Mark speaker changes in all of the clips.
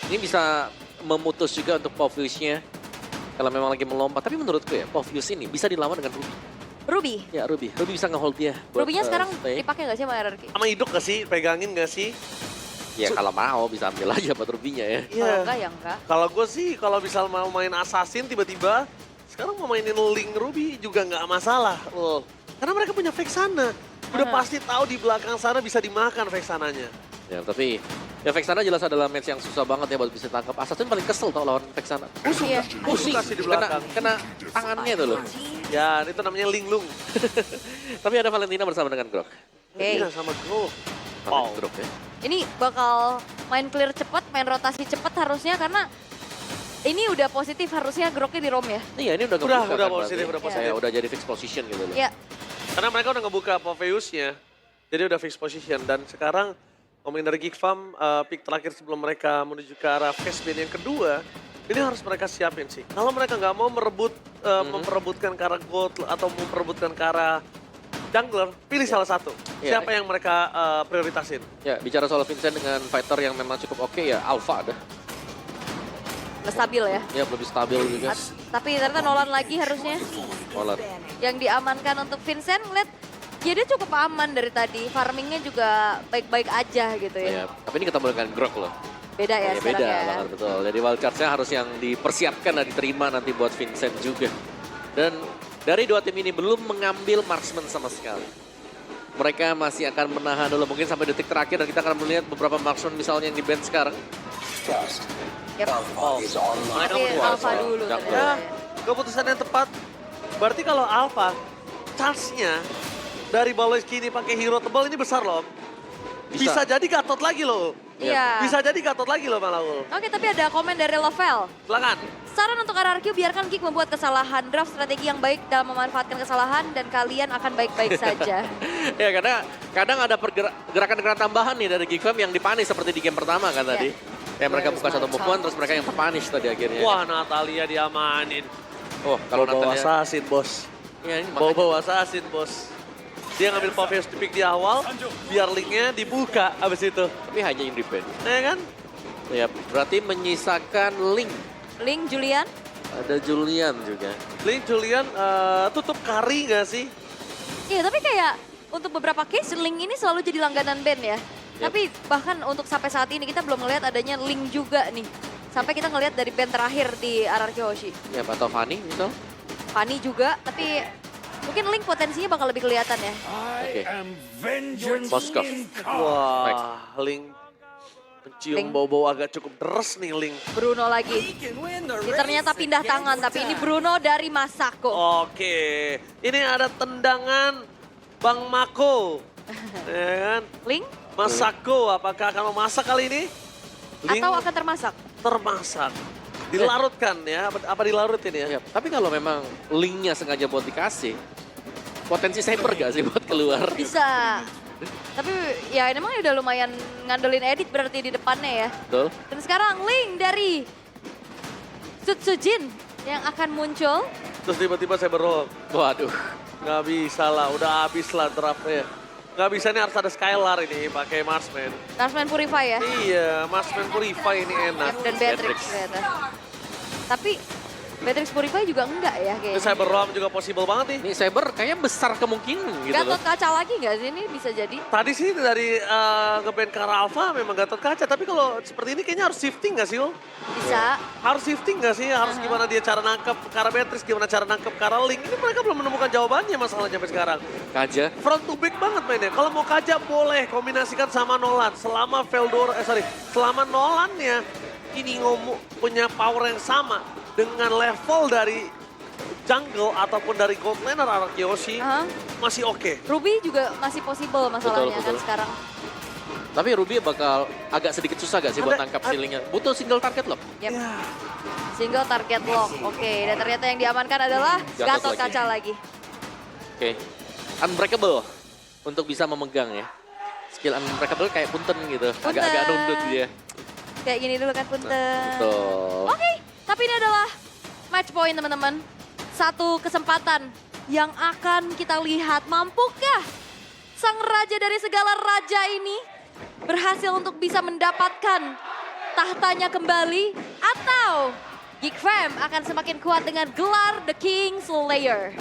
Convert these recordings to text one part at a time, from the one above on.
Speaker 1: Ini bisa memutus juga untuk Povius-nya. Kalau memang lagi melompat. Tapi menurutku ya, Povius ini bisa dilawan dengan Ruby.
Speaker 2: Ruby.
Speaker 1: Ya Ruby bisa nge-hold dia.
Speaker 2: Ruby-nya sekarang
Speaker 1: stay.
Speaker 2: dipakai nggak sih sama RRQ?
Speaker 3: Sama Idok gak sih? Pegangin gak sih?
Speaker 1: Ya kalau mau bisa ambil aja buat Ruby-nya ya.
Speaker 2: Kalau enggak ya enggak.
Speaker 3: Kalau gue sih, kalau misal mau main Assassin tiba-tiba, sekarang mau mainin Link Ruby juga nggak masalah. Loh. Karena mereka punya Vexana. Udah pasti tahu di belakang sana bisa dimakan Vexananya.
Speaker 1: Ya tapi ya Vexana jelas adalah match yang susah banget ya buat bisa tangkap. Assassin paling kesel tau lawan Vexana.
Speaker 2: Iya.
Speaker 1: Pusing,
Speaker 3: kasih di
Speaker 1: kena,
Speaker 3: belakang.
Speaker 1: kena tangannya itu loh.
Speaker 3: Ya, itu namanya Linglung.
Speaker 1: Tapi ada Valentina bersama dengan Grok.
Speaker 2: Oke.
Speaker 3: Iya, sama Grok.
Speaker 1: Wow. Grok ya.
Speaker 2: Ini bakal main clear cepet, main rotasi cepet harusnya karena ini udah positif harusnya Groknya di roam ya.
Speaker 1: Iya ini udah
Speaker 3: Udah,
Speaker 1: ngebuka
Speaker 3: udah
Speaker 1: kan
Speaker 3: positif,
Speaker 1: berarti.
Speaker 3: udah positif.
Speaker 1: Ya, udah jadi fixed position gitu loh.
Speaker 2: Iya.
Speaker 3: Karena mereka udah ngebuka Poveus-nya. Jadi udah fixed position. Dan sekarang pemain dari Geek Farm, pick terakhir sebelum mereka menuju ke arah face ban yang kedua, ini harus mereka siapin sih. Kalau mereka nggak mau memperebutkan ke arah gold atau memperebutkan ke arah jungler, pilih salah satu.
Speaker 1: Iya.
Speaker 3: Siapa yang mereka prioritasin?
Speaker 1: Ya bicara soal Vincent dengan fighter yang memang cukup oke ya Alpha ada.
Speaker 2: Udah stabil ya.
Speaker 1: Ya lebih stabil juga.
Speaker 2: Tapi ternyata Nolan lagi harusnya
Speaker 1: Polar.
Speaker 2: yang diamankan untuk Vincent. Lihat, ya dia cukup aman dari tadi. Farmingnya juga baik-baik aja gitu ya.
Speaker 1: Ya, tapi ini ketemu dengan Grok loh.
Speaker 2: Beda ya,
Speaker 1: Ya,
Speaker 2: sekarang
Speaker 1: beda
Speaker 2: ya.
Speaker 1: banget betul. Jadi wildcard-nya harus yang dipersiapkan dan diterima nanti buat Vincent juga. Dan dari dua tim ini belum mengambil marksman sama sekali. Mereka masih akan menahan dulu mungkin sampai detik terakhir dan kita akan melihat beberapa marksman misalnya yang di band sekarang.
Speaker 2: Yep.
Speaker 3: Mereka
Speaker 2: Tapi
Speaker 3: berdua.
Speaker 2: Alpha dulu
Speaker 1: Jungler.
Speaker 2: ternyata.
Speaker 3: Ya, keputusan yang tepat. Berarti kalau Alpha, chance-nya dari Baloyski ini pakai hero tebal ini besar loh. Bisa jadi Gatot lagi loh.
Speaker 2: Iya.
Speaker 3: Bisa jadi Gatot lagi loh Malaul.
Speaker 2: Oke, tapi ada komen dari Lovel.
Speaker 3: Silakan.
Speaker 2: Saran untuk RRQ, biarkan Geek membuat kesalahan. Draft strategi yang baik dalam memanfaatkan kesalahan dan kalian akan baik-baik saja.
Speaker 1: Ya karena kadang ada gerakan-gerakan tambahan nih dari Geek Farm yang dipanis seperti di game pertama kan tadi. Ya mereka buka satu move on terus mereka yang terpanis tadi akhirnya.
Speaker 3: Wah, Natalia diamanin.
Speaker 1: Oh kalau
Speaker 3: Bawa
Speaker 1: Natalia.
Speaker 3: assassin, bos.
Speaker 1: Ya ini makanya.
Speaker 3: Bawa assassin, bos. Dia ngambil Poveus di pick di awal, biar linknya dibuka abis itu.
Speaker 1: Tapi hanya in defense.
Speaker 3: Ya kan?
Speaker 1: Ya berarti menyisakan Link.
Speaker 2: Link, Julian.
Speaker 1: Ada Julian juga.
Speaker 3: Link Julian tutup kari nggak sih?
Speaker 2: Iya, tapi kayak untuk beberapa case Link ini selalu jadi langganan band ya.
Speaker 1: Yap.
Speaker 2: Tapi bahkan untuk sampai saat ini kita belum ngelihat adanya Link juga nih. Sampai kita ngelihat dari band terakhir di RRQ Hoshi.
Speaker 1: Ya atau Fanny misal.
Speaker 2: Fanny juga, tapi mungkin Link potensinya bakal lebih kelihatan ya.
Speaker 1: Oke.
Speaker 4: Moskov.
Speaker 3: Wah, Link mencium
Speaker 2: Link.
Speaker 3: bau-bau agak cukup deres nih Link.
Speaker 2: Bruno lagi. Ini ternyata pindah tangan, tapi ini Bruno dari Masako.
Speaker 3: Oke, ini ada tendangan Bang Mako. Ya kan?
Speaker 2: Link
Speaker 3: Masako, apakah akan memasak kali ini? Link
Speaker 2: atau akan termasak?
Speaker 3: termasak. Dilarutkan ya, apa dilarutin ya?
Speaker 1: Ya, tapi kalau memang linknya sengaja buat dikasih, potensi Saber gak sih buat keluar?
Speaker 2: Bisa. Tapi ya memang udah lumayan ngandelin edit berarti di depannya ya.
Speaker 1: Betul.
Speaker 2: Dan sekarang Link dari Sutsujin yang akan muncul.
Speaker 3: Terus tiba-tiba saya berroll.
Speaker 1: Waduh.
Speaker 3: Nggak bisa lah, udah habis lah draftnya. Nggak bisa nih harus ada Skylar ini pakai Marksman.
Speaker 2: Tarsman Purify ya.
Speaker 3: Iya, Marksman Purify ini enak.
Speaker 2: Dan Beatrix ternyata. Tapi Beatrix Purify juga enggak ya
Speaker 3: Ini
Speaker 2: kayaknya.
Speaker 3: Cyber Rom juga possible banget nih.
Speaker 1: Ini Saber kayaknya besar kemungkinan gitu loh.
Speaker 2: Gatot kaca lagi nggak sih ini bisa jadi?
Speaker 3: Tadi sih dari ngeband ke arah Alpha memang Gatot kaca, tapi kalau seperti ini kayaknya harus shifting nggak sih, Ul?
Speaker 2: Bisa.
Speaker 3: Harus shifting nggak sih? Harus gimana dia cara nangkep ke arah Beatrix, gimana cara nangkep ke arah Link. Ini mereka belum menemukan jawabannya masalahnya sampai sekarang.
Speaker 1: Kaja.
Speaker 3: Front to back banget mainnya. Kalau mau kaja boleh kombinasikan sama Nolan. Selama selama Nolannya ini punya power yang sama dengan level dari jungle ataupun dari gold laner arah Kiyoshi
Speaker 2: Aha.
Speaker 3: masih oke.
Speaker 2: Ruby juga masih possible masalahnya
Speaker 1: Betul,
Speaker 2: kan
Speaker 1: betul.
Speaker 2: sekarang.
Speaker 1: Tapi Ruby bakal agak sedikit susah gak sih buat tangkap ceilingnya? Butuh single target loh.
Speaker 2: Yep.
Speaker 3: Ya.
Speaker 2: Single target lock. Oke, dan ternyata yang diamankan adalah
Speaker 1: Gatot
Speaker 2: Gatot
Speaker 1: lagi.
Speaker 2: kaca lagi.
Speaker 1: Oke. Unbreakable untuk bisa memegang ya. Skill unbreakable kayak punten gitu. Agak-agak
Speaker 2: Punten.
Speaker 1: nundut dia.
Speaker 2: Kayak gini dulu kan punten.
Speaker 1: Betul.
Speaker 2: Oke, tapi ini adalah match point teman-teman. Satu kesempatan yang akan kita lihat. Mampukah sang raja dari segala raja ini berhasil untuk bisa mendapatkan tahtanya kembali atau Geek Fam akan semakin kuat dengan gelar The King Slayer.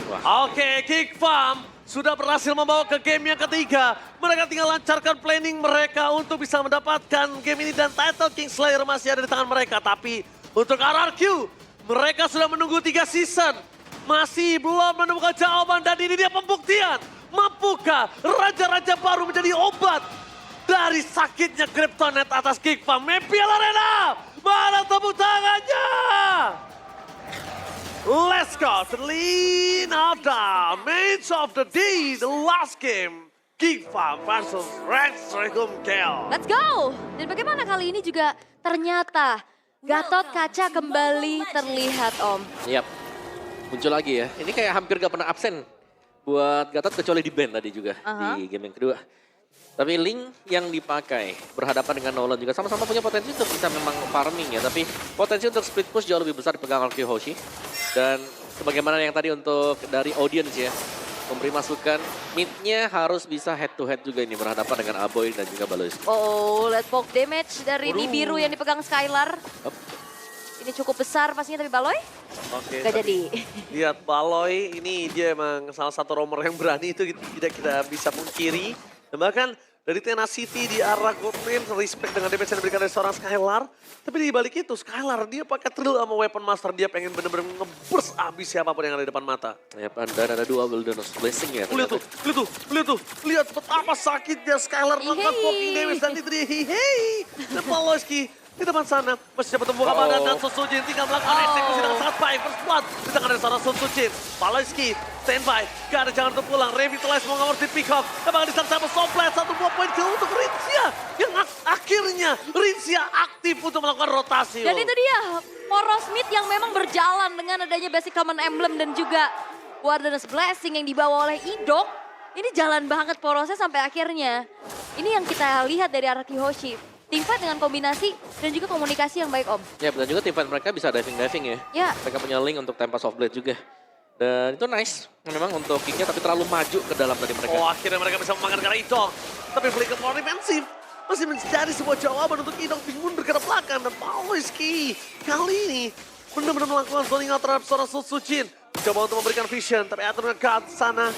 Speaker 3: Oke, Geek Fam sudah berhasil membawa ke game yang ketiga. Mereka tinggal lancarkan planning mereka untuk bisa mendapatkan game ini dan title King Slayer masih ada di tangan mereka. Tapi untuk RRQ, mereka sudah menunggu 3 season. Masih belum menemukan jawaban dan ini dia pembuktian. Mampukah Raja-Raja baru menjadi obat dari sakitnya Kryptonite atas Geek Fam? Mepial Arena, mana tepuk tangannya? Let's go to Linada, match of the day, the last game. Geek Fam versus Red Dragon Gale.
Speaker 2: Let's go! Dan bagaimana kali ini juga ternyata Gatot Kaca kembali terlihat, Om.
Speaker 1: Yap, muncul lagi ya. Ini kayak hampir gak pernah absen buat Gatot kecuali di band tadi juga di game yang kedua. Tapi Link yang dipakai berhadapan dengan Nolan juga sama-sama punya potensi untuk bisa memang farming ya. Tapi potensi untuk split push jauh lebih besar dipegang oleh Hoshi. Dan sebagaimana yang tadi untuk dari audience ya. Memberi masukan, mid-nya harus bisa head to head juga ini berhadapan dengan Aboy dan juga Balois.
Speaker 2: Oh, lihat poke damage dari di biru yang dipegang Skylar. Ini cukup besar pastinya tapi Baloy
Speaker 3: Oke,
Speaker 2: gak jadi.
Speaker 3: lihat Baloy ini dia emang salah satu romer yang berani itu tidak kita bisa pungkiri. Dan bahkan dari Tenacity di arah Godwin, respect dengan damage yang diberikan dari seorang Skylar. Tapi di balik itu Skylar dia pakai drill sama Weapon Master, dia pengen bener-bener nge-burst abis siapapun yang ada di depan mata.
Speaker 1: Ya, dan ada dua Wilderness Blessing ya.
Speaker 3: Lihat betapa sakitnya Skylar melakukan poking damage dan itu dia hei. Dan Paloski di depan sana masih dapat membuka badan dan Sun Sujin tinggal melakukan eksekusi dengan sangat baik. First blood di tangan dari seorang Sun Sujin. Paloski standby, gak ada jangan untuk pulang. Revitalize mau ngawur di Peacock. Dan bahkan di sana sama Soplet, 1 buah poin kill untuk Rinsia. Yang akhirnya Rinsia aktif untuk melakukan rotasi.
Speaker 2: Dan itu dia, poros mid yang memang berjalan dengan adanya basic common emblem dan juga Warden's Blessing yang dibawa oleh Idok. Ini jalan banget porosnya sampai akhirnya. Ini yang kita lihat dari arah Kihoshi. Teamfight dengan kombinasi dan juga komunikasi yang baik, Om.
Speaker 1: Ya, dan juga teamfight mereka bisa diving-diving ya.
Speaker 2: Ya.
Speaker 1: Mereka punya link untuk Tempest of Blade juga. Dan itu nice memang untuk kicknya tapi terlalu maju ke dalam tadi mereka.
Speaker 3: Oh, akhirnya mereka bisa memakan karena Idok. Tapi Flicker more defensif. Masih menjadi sebuah jawaban untuk Idok bingung bergerak belakang. Dan Paloski kali ini benar-benar melakukan zoning out terhadap seorang Sutsujin. Coba untuk memberikan vision, tapi aturnya ke sana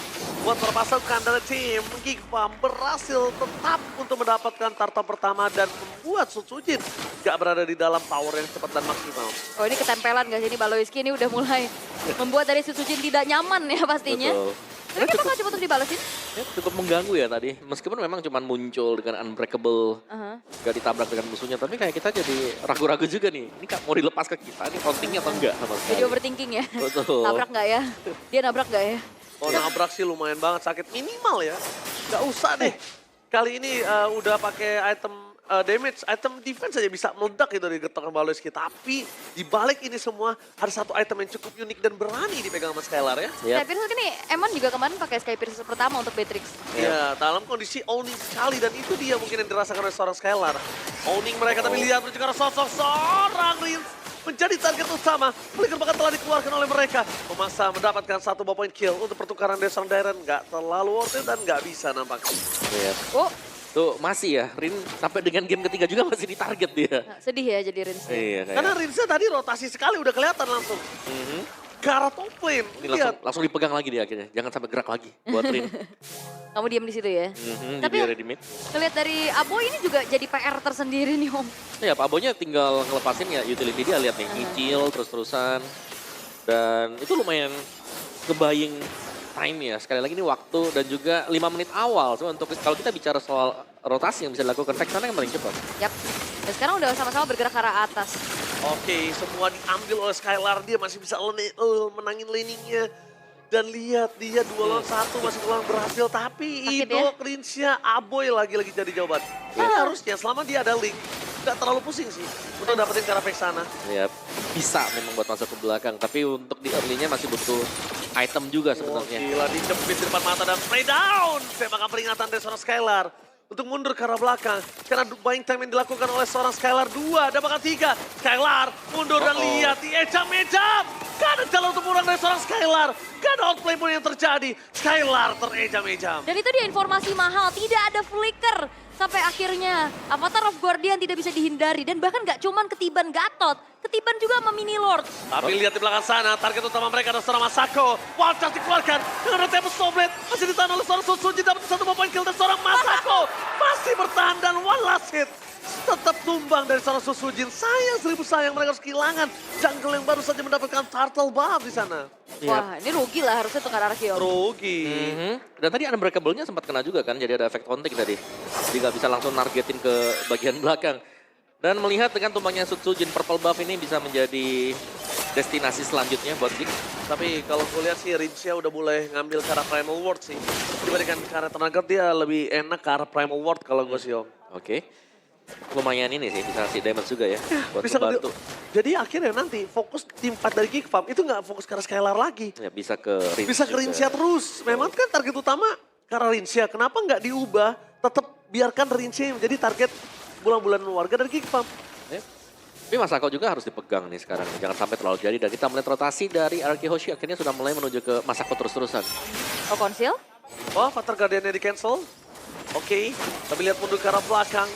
Speaker 3: buat perpasukan dari tim Geek Fam berhasil tetap untuk mendapatkan turtle pertama dan membuat Sutsujin gak berada di dalam power yang cepat dan maksimal.
Speaker 2: Oh, ini ketempelan gak sih? Ini Baloiski ini udah mulai membuat dari Sutsujin tidak nyaman ya pastinya.
Speaker 1: Betul.
Speaker 2: Tapi kita bakal coba untuk dibalesin.
Speaker 1: Ya, cukup mengganggu ya tadi. Meskipun memang cuma muncul dengan unbreakable, gak ditabrak dengan musuhnya. Tapi kayak kita jadi ragu-ragu juga nih. Ini mau dilepas ke kita, ini countingnya atau enggak sama sekali.
Speaker 2: Jadi overthinking ya.
Speaker 1: Betul.
Speaker 2: Nabrak gak ya? Dia nabrak gak ya?
Speaker 3: Oh, nabrak sih lumayan banget, sakit minimal ya. Gak usah deh. Kali ini udah pakai item damage, item defense aja bisa meledak gitu dari getokan Baloiski. Tapi di balik ini semua ada satu item yang cukup unik dan berani dipegang sama Skylar ya.
Speaker 1: Yap.
Speaker 2: Skypiercer ini Emon juga kemarin pakai Skypiercer pertama untuk Beatrix.
Speaker 3: Ya, dalam kondisi owning sekali dan itu dia mungkin yang dirasakan oleh seorang Skylar. Owning mereka tapi lihat juga sosok seorang Rins menjadi target utama. Flicker bahkan telah dikeluarkan oleh mereka. Memaksa mendapatkan 1 buah poin kill untuk pertukaran Desang Daren. Gak terlalu worth it dan gak bisa nampaknya.
Speaker 1: Iya.
Speaker 2: Oh,
Speaker 1: Tuh masih ya, Rin sampai dengan game ketiga juga masih ditarget dia.
Speaker 2: sedih ya jadi Rins.
Speaker 1: Iya,
Speaker 3: Karena Rinsa tadi rotasi sekali udah kelihatan langsung. Ke arah top lane.
Speaker 1: Ini langsung dipegang lagi dia akhirnya. Jangan sampai gerak lagi buat Rin.
Speaker 2: Kamu diam di situ ya. Tapi
Speaker 1: Jadi ready mid.
Speaker 2: ngeliat dari Abo ini juga jadi PR tersendiri nih, Om.
Speaker 1: Ya Pak Abonya tinggal ngelepasin ya utility dia, lihat nih nyicil terus-terusan. Dan itu lumayan ngebaying time ya. Sekali lagi ini waktu dan juga 5 menit awal. So, untuk kalau kita bicara soal rotasi yang bisa dilakukan, Vexana yang paling cepat.
Speaker 2: Yap. Dan sekarang udah sama-sama bergerak ke arah atas.
Speaker 3: Oke, semua diambil oleh Skylar. Dia masih bisa menangin laningnya. Dan lihat dia 2 lawan 1 masih kurang berhasil. Tapi
Speaker 2: Sakit
Speaker 3: Idok, Rinsia, Aboy lagi-lagi jadi jawaban. Harusnya selama dia ada link, gak terlalu pusing sih untuk dapetin ke arah Vexana.
Speaker 1: Ya bisa memang buat masuk ke belakang. Tapi untuk di early-nya masih butuh item juga sebenarnya.
Speaker 3: Gila, dijepit di depan mata dan spray down. Tembakan peringatan dari seorang Skylar. Untuk mundur ke arah belakang. Karena buying time yang dilakukan oleh seorang Skylar 2. Dan bahkan 3. Skylar mundur dan lihat di ejam-ejam. Gak ada jalan untuk pulang dari seorang Skylar. Gak ada outplay pun yang terjadi. Skylar terejam-ejam.
Speaker 2: Dan itu dia informasi mahal, tidak ada flicker Sampai akhirnya Avatar of Guardian tidak bisa dihindari. Dan bahkan gak cuman ketiban Gatot, ketiban juga sama Mini Lord.
Speaker 3: Tapi lihat di belakang sana, target utama mereka adalah seorang Masako. Wild Charge dikeluarkan dengan Tempest Soulblade. Masih ditahan oleh seorang Suzuki, dapat satu point kill dan seorang Masako. Masih bertahan dan one last hit. Tetap tumbang dari seorang Susujin. Sayang, seribu sayang mereka harus kehilangan jungle yang baru saja mendapatkan turtle buff di sana.
Speaker 2: Wah, ini rugi lah harusnya untuk Ararkion.
Speaker 3: Rugi.
Speaker 1: Dan tadi Unbreakable-nya sempat kena juga kan, jadi ada efek taunting tadi. Jadi nggak bisa langsung nargetin ke bagian belakang. Dan melihat dengan tumbangnya Sutsujin, purple buff ini bisa menjadi destinasi selanjutnya buat Gig.
Speaker 3: Tapi kalau gue lihat sih Rincia udah mulai ngambil ke arah Primal Ward sih. Dibandingkan ke arah tenaga dia lebih enak ke arah Primal Ward kalau gue sih Om.
Speaker 1: Oke. Lumayan ini sih, bisa kasih damage juga ya. Buat
Speaker 3: Bisa
Speaker 1: membantu.
Speaker 3: jadi akhirnya nanti fokus tim fight dari Geek Farm itu nggak fokus ke arah Skylar lagi.
Speaker 1: Ya, bisa ke Rince
Speaker 3: Bisa ke
Speaker 1: juga.
Speaker 3: Rincia terus. Memang kan target utama ke arah Rincia. Kenapa nggak diubah? Tetap biarkan Rincia yang menjadi target bulan-bulan warga dari Geek Farm.
Speaker 1: Ya. Tapi Masako juga harus dipegang nih sekarang. Jangan sampai terlalu jadi. Dan kita melihat rotasi dari Araki Hoshi akhirnya sudah mulai menuju ke Masako terus-terusan.
Speaker 2: Oh, konsil?
Speaker 3: Wah, Avatar Guardian-nya di cancel. Oke, tapi lihat mundur ke arah belakang.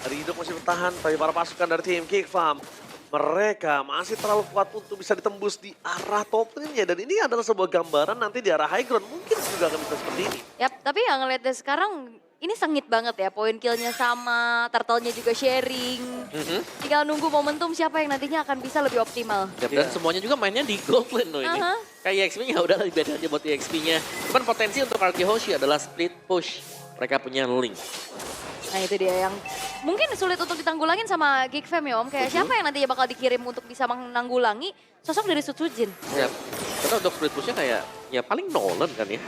Speaker 3: Dari hidup masih bertahan, tapi para pasukan dari tim Geek Farm, mereka masih terlalu kuat untuk bisa ditembus di arah top lane-nya. Dan ini adalah sebuah gambaran nanti di arah high ground. Mungkin juga akan bisa seperti ini.
Speaker 2: Yap, tapi yang ngeliat dari sekarang ini sengit banget ya. Poin killnya sama, turtle-nya juga sharing. Tinggal nunggu momentum siapa yang nantinya akan bisa lebih optimal.
Speaker 1: Ya, dan semuanya juga mainnya di gold lane loh ini. Kayak EXP-nya udah lebih beda aja buat EXP-nya. Cuman potensi untuk Araki Hoshi adalah split push. Mereka punya link.
Speaker 2: Nah itu dia yang mungkin sulit untuk ditanggulangin sama Geek Fam ya Om. Kayak siapa yang nantinya bakal dikirim untuk bisa menanggulangi sosok dari Sutsujin.
Speaker 1: Ya, karena untuk split push-nya kayak ya paling Nolan kan ya.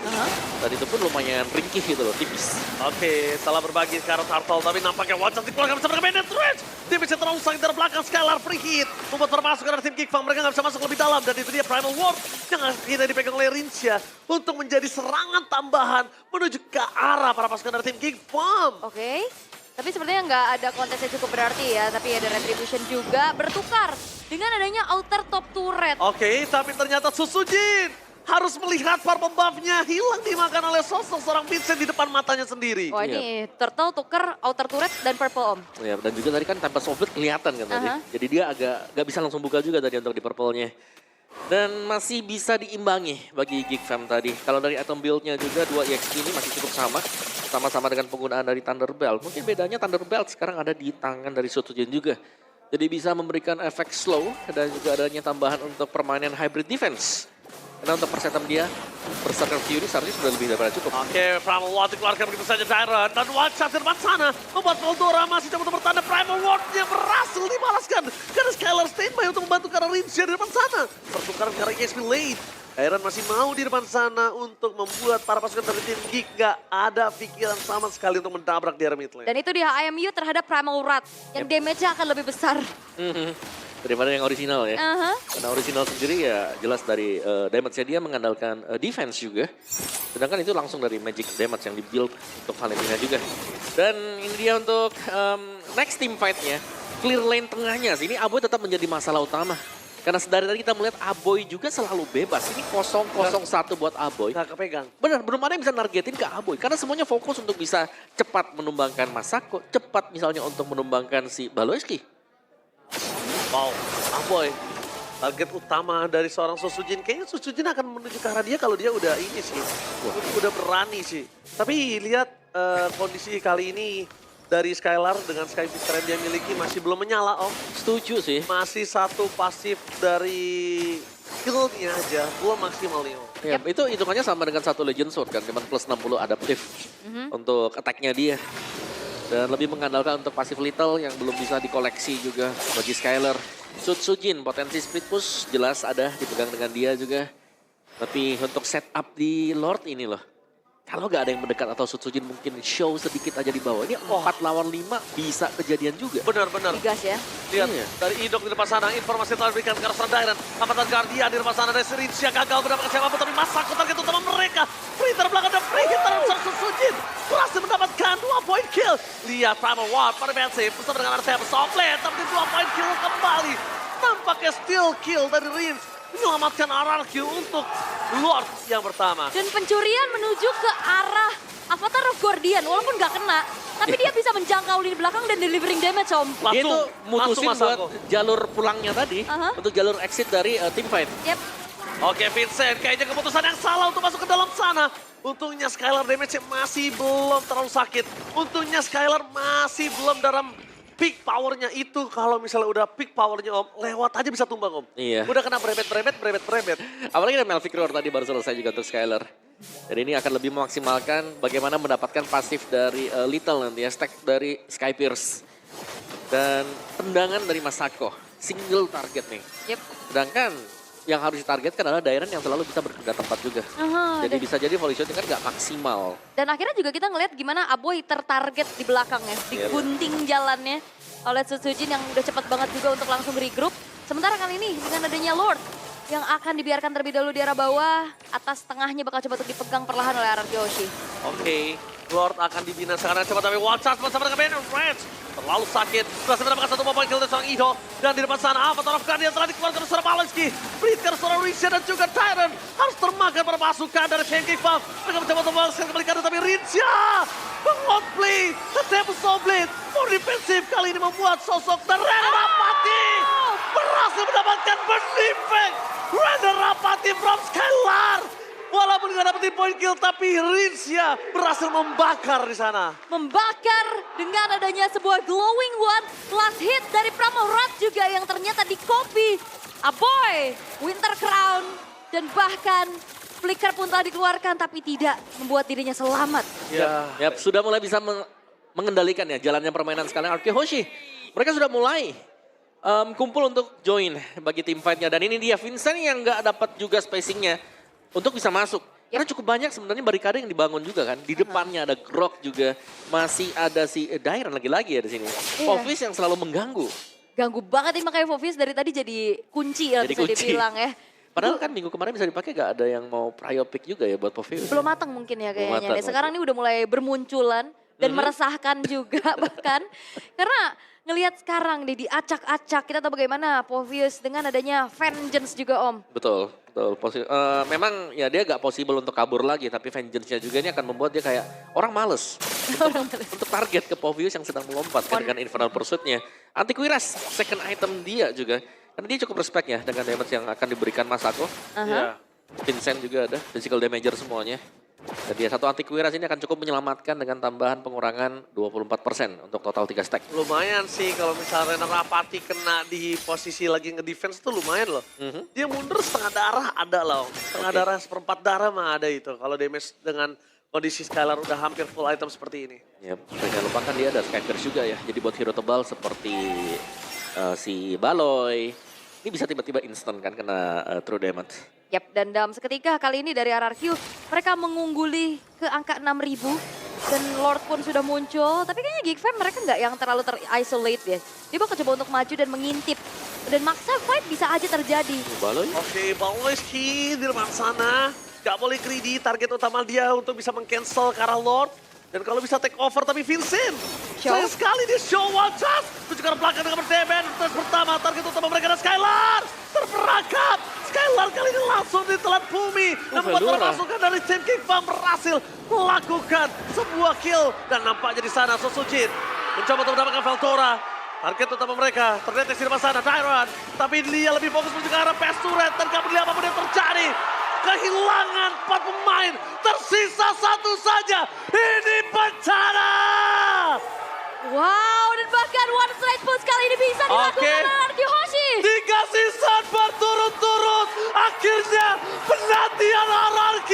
Speaker 1: Dan itu pun lumayan ringkih gitu loh, tipis.
Speaker 3: Oke, salah berbagi ke arah Turtle, tapi nampaknya Watch dikeluarkan bersama dengan Bandit Rage. Dia bisa terlalu sakit dari belakang, Skylar free hit. Membuat permasukan dari tim Geek Farm, mereka nggak bisa masuk lebih dalam. Dan itu dia Primal Ward yang akhirnya dipegang oleh Rincia untuk menjadi serangan tambahan menuju ke arah para pasukan dari tim Geek Farm.
Speaker 2: Oke. Tapi sepertinya nggak ada kontes yang cukup berarti ya. Tapi ada Retribution juga bertukar dengan adanya outer top turret.
Speaker 3: Oke, tapi ternyata Susujin harus melihat purple buff-nya hilang dimakan oleh sosok seorang Vincent di depan matanya sendiri.
Speaker 2: Wah ini turtle tuker outer turret dan purple Om.
Speaker 1: Ya, dan juga tadi kan Tempest Soulblade kelihatan kan tadi. Jadi dia agak nggak bisa langsung buka juga tadi untuk di purple-nya. Dan masih bisa diimbangi bagi Geek Fam tadi. Kalau dari item build-nya juga 2 EXP ini masih cukup sama. Sama-sama dengan penggunaan dari Thunderbelt. Mungkin bedanya Thunderbelt sekarang ada di tangan dari Sutsujin juga. Jadi bisa memberikan efek slow dan juga adanya tambahan untuk permainan hybrid defense. Karena untuk persetan dia, Berserker Fury seharusnya sudah lebih daripada cukup.
Speaker 3: Oke, Primal Ward dikeluarkan begitu saja Tyrant. Dan One Shot di depan sana membuat Moldora masih coba untuk bertanda. Primal Ward-nya berhasil dibalaskan. Karena Skylar standby untuk membantu karena Rincia di depan sana. Pertukaran karena EXP late. Tyrant masih mau di depan sana untuk membuat para pasukan dari tim Geek gak ada pikiran sama sekali untuk mendabrak di area mid lane.
Speaker 2: Dan itu dia IMU terhadap Primal Rat. Yang damage-nya akan lebih besar.
Speaker 1: Daripada yang original ya. Karena original sendiri ya jelas dari damage-nya dia mengandalkan defense juga. Sedangkan itu langsung dari magic damage yang di-build untuk Valentina juga. Dan ini dia untuk next team fight-nya. Clear lane tengahnya. Ini Aboy tetap menjadi masalah utama. Karena dari tadi kita melihat Aboy juga selalu bebas. Ini 0-0-1 buat Aboy.
Speaker 3: Gak kepegang.
Speaker 1: Benar, belum ada yang bisa nargetin ke Aboy. Karena semuanya fokus untuk bisa cepat menumbangkan Masako. Cepat misalnya untuk menumbangkan si Baloeski.
Speaker 3: Wow, Aboy. Target utama dari seorang Susujin. Kayaknya Susujin akan menuju ke arah dia kalau dia udah ini sih. Udah berani sih. Tapi lihat kondisi kali ini dari Skylar dengan Sky Fister yang dia miliki masih belum menyala Om.
Speaker 1: Setuju sih.
Speaker 3: Masih satu pasif dari skill-nya aja, belum maksimal nih Om.
Speaker 1: Ya, itu hitungannya sama dengan satu Legend Sword kan, cuman plus 60 adaptif untuk attack-nya dia. Dan lebih mengandalkan untuk pasif little yang belum bisa dikoleksi juga bagi Skylar. Sutsujin, potensi split push jelas ada dipegang dengan dia juga. Tapi untuk setup di Lord ini loh. Kalau gak ada yang mendekat atau Sutsujin mungkin show sedikit aja di bawah. Ini 4 lawan 5 bisa kejadian juga.
Speaker 3: Benar-benar.
Speaker 2: Digas ya.
Speaker 3: Lihat dari Idok di depan sana, informasi telah diberikan ke arah Dairan. Avatar Guardian di depan sana dari Rincia gagal mendapatkan siapapun, tapi Masako target utama mereka. Free terbelakang dan free hit terhadap seorang Susujin. Berhasil mendapatkan 2 point kill. Lihat Primal Ward pada defensif bersama dengan Artema Softlet, tapi 2 point kill kembali. Tampaknya steal kill dari Rins. Menyelamatkan RRQ untuk Lord yang pertama.
Speaker 2: Dan pencurian menuju ke arah Avatar of Guardian. Walaupun gak kena, Tapi dia bisa menjangkau lini belakang dan delivering damage, Om.
Speaker 1: Dia itu mutusin
Speaker 3: langsung
Speaker 1: buat
Speaker 3: Masako.
Speaker 1: jalur pulangnya tadi.
Speaker 2: Aha.
Speaker 1: Untuk jalur exit dari team fight.
Speaker 2: Yep.
Speaker 3: Oke Vincent, kayaknya keputusan yang salah untuk masuk ke dalam sana. Untungnya Skylar damage masih belum terlalu sakit. Untungnya Skylar masih belum dalam peak powernya itu. Kalau misalnya udah peak powernya Om, lewat aja bisa tumbang Om.
Speaker 1: Iya.
Speaker 3: Udah kena brevet.
Speaker 1: Apalagi ada Melvick Roar tadi baru selesai juga untuk Skylar. Dan ini akan lebih memaksimalkan bagaimana mendapatkan pasif dari Little nanti ya. Stack dari Sky Pierce. Dan tendangan dari Masako. Single target nih.
Speaker 2: Yep.
Speaker 1: Sedangkan yang harus ditargetkan adalah Dairen yang selalu bisa berpindah tempat juga.
Speaker 2: Aha,
Speaker 1: Jadi bisa jadi volley shot kan nggak maksimal.
Speaker 2: Dan akhirnya juga kita ngeliat gimana Aboy tertarget di belakangnya, digunting jalannya oleh Tsujin yang udah cepat banget juga untuk langsung regroup. Sementara kali ini dengan adanya Lord yang akan dibiarkan terlebih dahulu di arah bawah, atas tengahnya bakal coba untuk dipegang perlahan oleh Araki Hoshi.
Speaker 3: Oke, Lord akan dibinasakan cepat tapi one shot bersama dengan Ben Reds. Terlalu sakit, berhasil mendapatkan satu mobile kill dari seorang Ido. Dan di depan sana Avatar of Guardian telah dikeluarkan oleh seorang Malinski. Berikan seorang Rinsha dan juga Tyrant harus termakan pada pasukan dari Pancake Farm. Mereka mencoba untuk membalaskan kembali kanan tapi Rinsha meng-outplay ke Tempest Blade. More defensif kali ini membuat sosok Render Rapati berhasil mendapatkan burst effect. Render Rapati from Skylar. Walaupun nggak dapetin point kill, tapi Rinsha berhasil membakar di sana.
Speaker 2: Membakar dengan adanya sebuah glowing one. Last hit dari Pramorat juga yang ternyata di copy. Aboy, Winter Crown, dan bahkan flicker pun telah dikeluarkan tapi tidak membuat dirinya selamat.
Speaker 3: Ya,
Speaker 1: Yap, sudah mulai bisa mengendalikan ya jalannya permainan sekarang Araki Hoshi. Mereka sudah mulai kumpul untuk join bagi tim fight-nya. Dan ini dia Vincent yang nggak dapat juga spacing-nya untuk bisa masuk. Karena cukup banyak sebenarnya barikade yang dibangun juga kan. Di depannya ada Grok juga. Masih ada si Dairen lagi-lagi ya di sini.
Speaker 2: Iya.
Speaker 1: Povis yang selalu mengganggu.
Speaker 2: Ganggu banget nih makanya Fovis dari tadi jadi kunci ya
Speaker 1: Jadi
Speaker 2: bisa
Speaker 1: kunci.
Speaker 2: dibilang ya.
Speaker 1: Padahal kan minggu kemarin bisa dipakai gak ada yang mau prio pick juga ya buat Povis.
Speaker 2: Belum matang mungkin ya
Speaker 1: Belum
Speaker 2: kayaknya.
Speaker 1: matang,
Speaker 2: Nih. Sekarang ini udah mulai bermunculan dan meresahkan juga bahkan. Karena ngelihat sekarang nih diacak-acak, kita tahu bagaimana Povius dengan adanya Vengeance juga Om.
Speaker 1: Betul, betul. Memang ya dia gak possible untuk kabur lagi, tapi vengeance-nya juga ini akan membuat dia kayak orang males untuk target ke Povius yang sedang melompat kan dengan Infernal Pursuit-nya. Antiquiras, second item dia juga. Karena dia cukup respect ya dengan damage yang akan diberikan Masako.
Speaker 3: ya.
Speaker 1: Vincent juga ada, physical damager semuanya. Dan dia satu Antiquiras ini akan cukup menyelamatkan dengan tambahan pengurangan 24% untuk total 3 stack.
Speaker 3: Lumayan sih kalau misalnya Render Rapati kena di posisi lagi nge-defense tuh lumayan loh. Dia mundur setengah darah ada loh. Setengah darah, seperempat darah mah ada itu. Kalau damage dengan kondisi Skylar udah hampir full item seperti ini.
Speaker 1: Ya, jangan lupakan dia ada Skypers juga ya. Jadi buat hero tebal seperti si Baloy, ini bisa tiba-tiba instant kan kena true damage.
Speaker 2: Yap, dan dalam seketika kali ini dari RRQ mereka mengungguli ke angka 6.000 dan Lord pun sudah muncul. Tapi kayaknya Geek Fam mereka nggak yang terlalu terisolate ya. Dia bakal coba untuk maju dan mengintip. Dan maksa fight bisa aja terjadi.
Speaker 1: Baloy?
Speaker 3: Oke, Baloyski di depan sana. Gak boleh greedy, target utama dia untuk bisa meng-cancel ke arah Lord. Dan kalau bisa take over, tapi Vincent. Sayang sekali dia show one shot. Menuju ke arah belakang dengan berdemen. Terus pertama, target utama mereka adalah Skylar. Terperangkap. Skylar kali ini langsung ditelan bumi. Dan membuat
Speaker 1: Velura.
Speaker 3: pasukan dari Team King Farm berhasil melakukan sebuah kill. Dan nampaknya di sana Sosujin mencoba untuk mendapatkan Veltora. Target utama mereka terdeteksi di depan sana, Tyrant. Tapi dia lebih fokus menuju ke arah Pesturet. Dan gak peduli apapun yang terjadi. Kehilangan 4 pemain, tersisa 1 saja. Ini bencana.
Speaker 2: Wow, dan bahkan one straight push kali ini bisa dilakukan
Speaker 3: Oke.
Speaker 2: oleh RRQ Hoshi.
Speaker 3: 3 season berturut-turut. Akhirnya penantian RRQ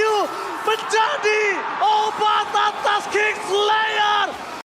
Speaker 3: menjadi obat atas Kingslayer.